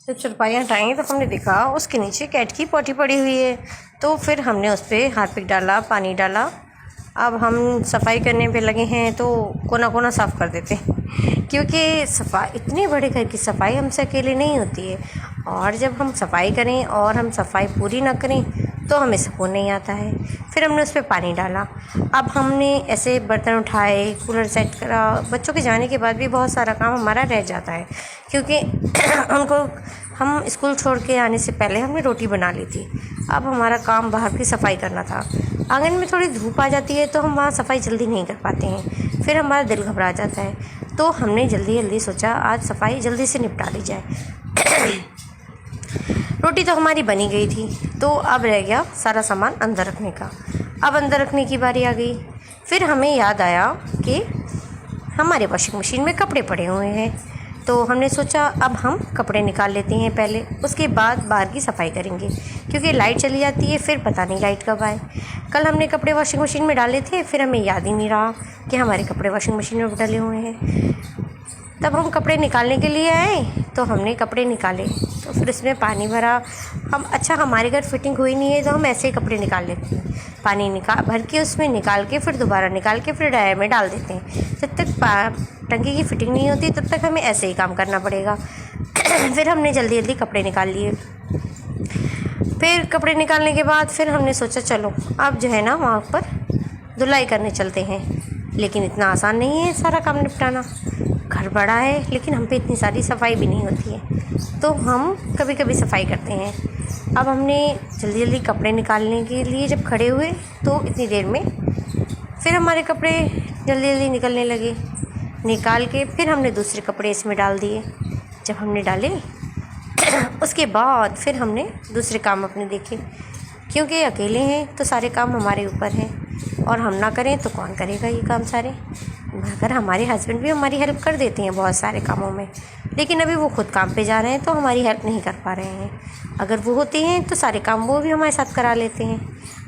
जब चारपाई हटाई तो हमने देखा उसके नीचे कैट की पॉटी पड़ी हुई है। तो फिर हमने उस पर हार्पिक डाला, पानी डाला। अब हम सफाई करने पे लगे हैं तो कोना कोना साफ़ कर देते हैं, क्योंकि सफाई, इतने बड़े घर की सफाई हमसे अकेले नहीं होती है। और जब हम सफाई करें और हम सफाई पूरी ना करें तो हमें सुकून नहीं आता है। फिर हमने उस पर पानी डाला। अब हमने ऐसे बर्तन उठाए, कूलर सेट करा। बच्चों के जाने के बाद भी बहुत सारा काम हमारा रह जाता है, क्योंकि उनको हम स्कूल छोड़ के आने से पहले हमने रोटी बना ली थी। अब हमारा काम बाहर की सफाई करना था। आंगन में थोड़ी धूप आ जाती है तो हम वहाँ सफाई जल्दी नहीं कर पाते हैं, फिर हमारा दिल घबरा जाता है। तो हमने जल्दी जल्दी सोचा आज सफाई जल्दी से निपटा ली जाए। रोटी तो हमारी बनी गई थी, तो अब रह गया सारा सामान अंदर रखने का। अब अंदर रखने की बारी आ गई। फिर हमें याद आया कि हमारे वॉशिंग मशीन में कपड़े पड़े हुए हैं। तो हमने सोचा अब हम कपड़े निकाल लेते हैं पहले, उसके बाद बाहर की सफाई करेंगे, क्योंकि लाइट चली जाती है फिर पता नहीं लाइट कब आए। कल हमने कपड़े वॉशिंग मशीन में डाले थे, फिर हमें याद ही नहीं रहा कि हमारे कपड़े वॉशिंग मशीन में डले हुए हैं। तब हम कपड़े निकालने के लिए आए तो हमने कपड़े निकाले, तो फिर उसमें पानी भरा। हमारे घर फिटिंग हुई नहीं है तो हम ऐसे ही कपड़े निकाल लेते हैं। पानी भर के उसमें निकाल के फिर दोबारा निकाल के फिर ड्रायर में डाल देते हैं। जब तक टंकी की फिटिंग नहीं होती तब तक हमें ऐसे ही काम करना पड़ेगा। फिर हमने जल्दी जल्दी कपड़े निकाल लिए। फिर कपड़े निकालने के बाद फिर हमने सोचा चलो अब जो है ना वहाँ पर धुलाई करने चलते हैं। लेकिन इतना आसान नहीं है सारा काम निपटाना। घर बड़ा है लेकिन हम पे इतनी सारी सफाई भी नहीं होती है, तो हम कभी कभी सफाई करते हैं। अब हमने जल्दी जल्दी कपड़े निकालने के लिए जब खड़े हुए तो इतनी देर में फिर हमारे कपड़े जल्दी जल्दी निकलने लगे। निकाल के फिर हमने दूसरे कपड़े इसमें डाल दिए। जब हमने डाले उसके बाद फिर हमने दूसरे काम अपने देखे, क्योंकि अकेले हैं तो सारे काम हमारे ऊपर हैं और हम ना करें तो कौन करेगा ये काम सारे। अगर हमारे हस्बैंड भी हमारी हेल्प कर देते हैं बहुत सारे कामों में, लेकिन अभी वो खुद काम पे जा रहे हैं तो हमारी हेल्प नहीं कर पा रहे हैं। अगर वो होते हैं तो सारे काम वो भी हमारे साथ करा लेते हैं।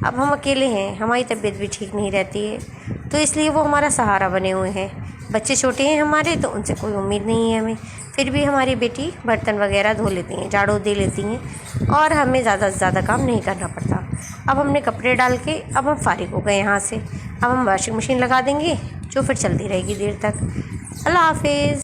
अब हम अकेले हैं, हमारी तबीयत भी ठीक नहीं रहती है, तो इसलिए वो हमारा सहारा बने हुए हैं। बच्चे छोटे हैं हमारे तो उनसे कोई उम्मीद नहीं है हमें। फिर भी हमारी बेटी बर्तन वगैरह धो लेती हैं, झाड़ू दे लेती हैं और हमें ज़्यादा से ज़्यादा काम नहीं करना पड़ता। अब हमने कपड़े डाल के अब हम फारिग हो गए यहाँ से। अब हम वॉशिंग मशीन लगा देंगे जो फिर चलती रहेगी देर तक। अल्लाह हाफिज़।